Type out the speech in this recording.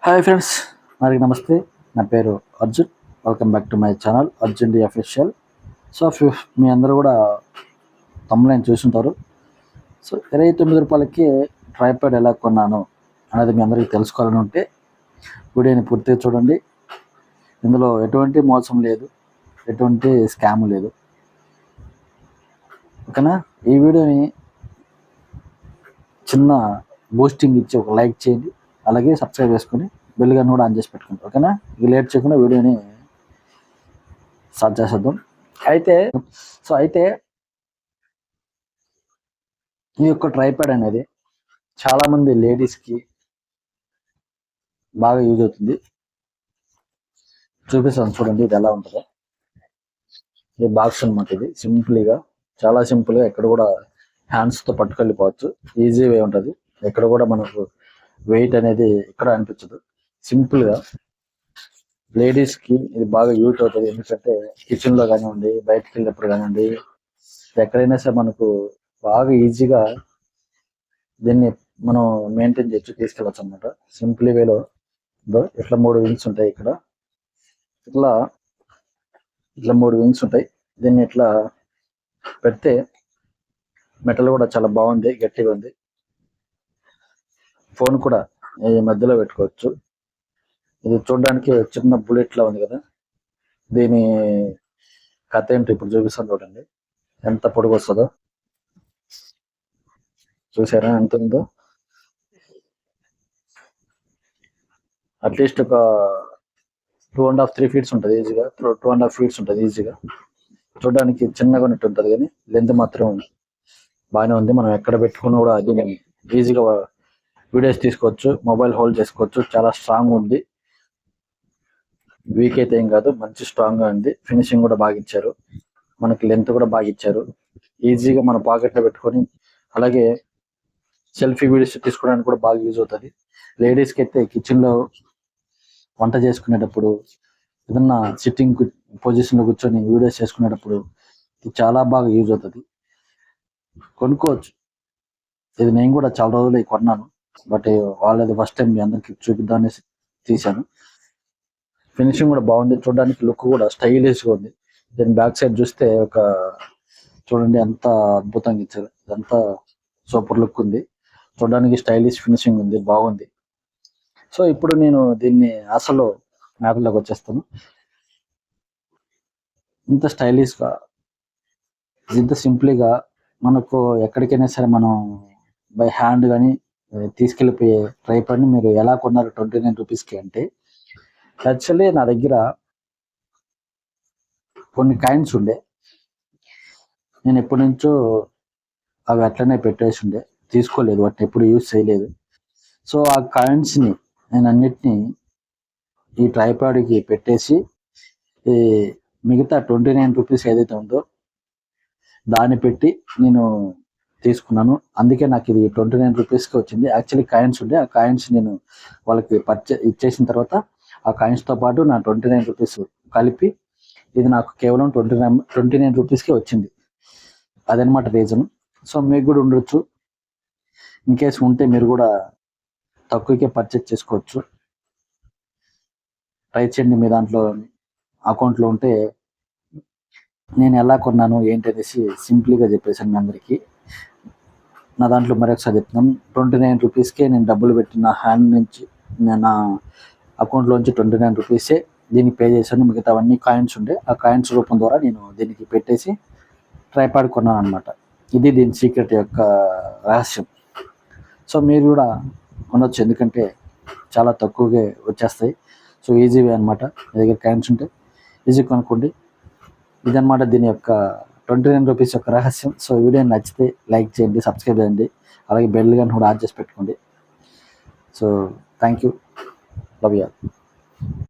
Hi friends, అందరికి నమస్తే. నా పేరు Arjun. Welcome back to my channel Arjun D official. So మీ అందరూ కూడా తమ్ములైన చూసుంటారు. సో రూ. 29కి ట్రైపాడ్ ఎలా కొన్నాను అనేది మీ అందరికీ తెలుసుకోవాలని ఉంటే వీడియోని పూర్తిగా చూడండి. ఇందులో ఎటువంటి మోసం లేదు, ఎటువంటి స్కామ్ లేదు. ఓకేనా? ఈ వీడియోని చిన్న బూస్టింగ్ ఇచ్చి ఒక లైక్ చేయండి, అలాగే సబ్స్క్రైబ్ చేసుకుని బెల్ గన్ కూడా ఆన్ చేసి పెట్టుకోండి. ఓకేనా? ఇక లేట్ చేయకుండా వీడియోని స్టార్ట్ చేసేద్దాం. అయితే ఈ యొక్క ట్రైపాడ్ అనేది చాలామంది లేడీస్కి బాగా యూజ్ అవుతుంది. చూపిస్తాను చూడండి, ఇది ఎలా ఉంటుందో. ఇది బాక్స్ అనమాట. ఇది చాలా సింపుల్గా ఎక్కడ కూడా హ్యాండ్స్తో పట్టుకెళ్ళిపోవచ్చు. ఈజీ వే ఉంటుంది. ఎక్కడ కూడా మనకు వెయిట్ అనేది ఎక్కడ అనిపించదు. సింపుల్గా లేడీస్కి ఇది బాగా యూజ్ అవుతుంది. ఎందుకంటే కిచెన్లో కానివ్వండి, బయటకు వెళ్ళినప్పుడు కానివ్వండి, ఎక్కడైనా సరే మనకు బాగా ఈజీగా దీన్ని మనం మెయింటైన్ చేయొచ్చు, తీసుకెళ్ళచ్చు అనమాట. సింపుల్ వేలో ఇట్లా 3 వింగ్స్ ఉంటాయి. ఇట్లా ఇట్లా 3 వింగ్స్ ఉంటాయి. దీన్ని ఇట్లా పెడితే మెటల్ కూడా చాలా బాగుంది, గట్టిగా ఉంది. ఫోన్ కూడా ఈ మధ్యలో పెట్టుకోవచ్చు. ఇది చూడడానికి చిన్న బుల్లెట్ లా ఉంది కదా. దీని కథ ఏంటో ఇప్పుడు చూపిస్తాను చూడండి, ఎంత పొడుగు వస్తుందో. చూసారా ఎంత ఉందో? అట్లీస్ట్ ఒక 2.5-3 ఫీట్స్ ఉంటుంది ఈజీగా. 2.5 ఫీట్స్ ఉంటుంది ఈజీగా. చూడడానికి చిన్నగా ఉన్నట్టు ఉంటుంది, కానీ లెంత్ మాత్రం బాగానే ఉంది. మనం ఎక్కడ పెట్టుకున్నా కూడా అది ఈజీగా వీడియోస్ తీసుకోవచ్చు, మొబైల్ హోల్డ్ చేసుకోవచ్చు. చాలా స్ట్రాంగ్ ఉంది, వీక్ అయితే ఏం కాదు, మంచి స్ట్రాంగ్ గా ఉంది. ఫినిషింగ్ కూడా బాగా ఇచ్చారు, మనకి లెంత్ కూడా బాగా ఇచ్చారు. ఈజీగా మన పాకెట్ లో పెట్టుకొని, అలాగే సెల్ఫీ వీడియోస్ తీసుకోవడానికి కూడా బాగా యూజ్ అవుతుంది. లేడీస్కి అయితే కిచెన్ లో వంట చేసుకునేటప్పుడు, ఏదన్నా సిట్టింగ్ పొజిషన్ లో కూర్చొని వీడియోస్ చేసుకునేటప్పుడు ఇది చాలా బాగా యూజ్ అవుతుంది. కొనుక్కోవచ్చు. ఇది నేను కూడా చాలా రోజులు కొన్నాను, బట్ వాళ్ళది ఫస్ట్ టైం మీ అందరికి చూపిద్దామని తీశాను. ఫినిషింగ్ కూడా బాగుంది, చూడడానికి లుక్ కూడా స్టైలిష్ గా ఉంది. దీని బ్యాక్ సైడ్ చూస్తే చూడండి ఎంత అద్భుతంగా ఇచ్చారు. ఇదంతా సూపర్ లుక్ ఉంది, చూడడానికి స్టైలిష్ ఫినిషింగ్ ఉంది, బాగుంది. సో ఇప్పుడు నేను దీన్ని అసలు మ్యాప్లోకి వచ్చేస్తాను. ఇంత స్టైలిష్ గా, ఇంత సింపుల్గా మనకు ఎక్కడికైనా సరే మనం బై హ్యాండ్ కానీ తీసుకెళ్ళిపోయే ట్రైపాడ్ని మీరు ఎలా కొన్నారు 29 రూపీస్కి అంటే, యాక్చువల్లీ నా దగ్గర కొన్ని కాయిన్స్ ఉండే. నేను ఎప్పటి నుంచో అవి అట్లనే పెట్టేసి ఉండే, తీసుకోలేదు, వాటిని ఎప్పుడు యూజ్ చేయలేదు. సో ఆ కాయిన్స్ని నేను అన్నిటినీ ఈ ట్రైపాడ్కి పెట్టేసి, ఈ మిగతా 29 రూపీస్ ఏదైతే ఉందో దాన్ని పెట్టి నేను తీసుకున్నాను. అందుకే నాకు ఇది 29 రూపీస్కి వచ్చింది. యాక్చువల్లీ కాయిన్స్ ఉండే, ఆ కాయిన్స్ నేను వాళ్ళకి ఇచ్చేసిన తర్వాత ఆ కాయిన్స్తో పాటు నా 29 రూపీస్ కలిపి ఇది నాకు కేవలం 29 రూపీస్కే వచ్చింది. అదనమాట రీజన్. సో మీకు కూడా ఉండొచ్చు, ఇన్ కేస్ ఉంటే మీరు కూడా తక్కువకే పర్చేజ్ చేసుకోవచ్చు. ట్రై చేయండి. మీ దాంట్లో అకౌంట్లో ఉంటే నేను ఎలా కొన్నాను ఏంటి అనేసి సింపుల్గా చెప్పేసాను మీ అందరికీ. నా దాంట్లో మరొకసారి చెప్తున్నాను, 29 రూపీస్కే నేను డబ్బులు పెట్టి నా హ్యాండ్ నుంచి, నా అకౌంట్లోంచి 29 రూపీసే దీనికి పే చేశాను. మిగతావన్నీ కాయిన్స్ ఉండే, ఆ కాయిన్స్ రూపం ద్వారా నేను దీనికి పెట్టేసి ట్రైపాడ్ కొన్నాను అనమాట. ఇది దీని సీక్రెట్ యొక్క రహస్యం. సో మీరు కూడా కొనవచ్చు, ఎందుకంటే చాలా తక్కువగా వచ్చేస్తాయి. సో ఈజీ వే అనమాట. మీ దగ్గర కాయిన్స్ ఉంటే ఈజీ కొనుక్కోండి. ఇదనమాట దీని యొక్క 29 రూపీస్ యొక్క రహస్యం. సో వీడియో నచ్చితే లైక్ చేయండి, సబ్స్క్రైబ్ చేయండి, అలాగే బెల్ గన్ కూడా ఆన్ చేసి పెట్టుకోండి. So thank you, love you all.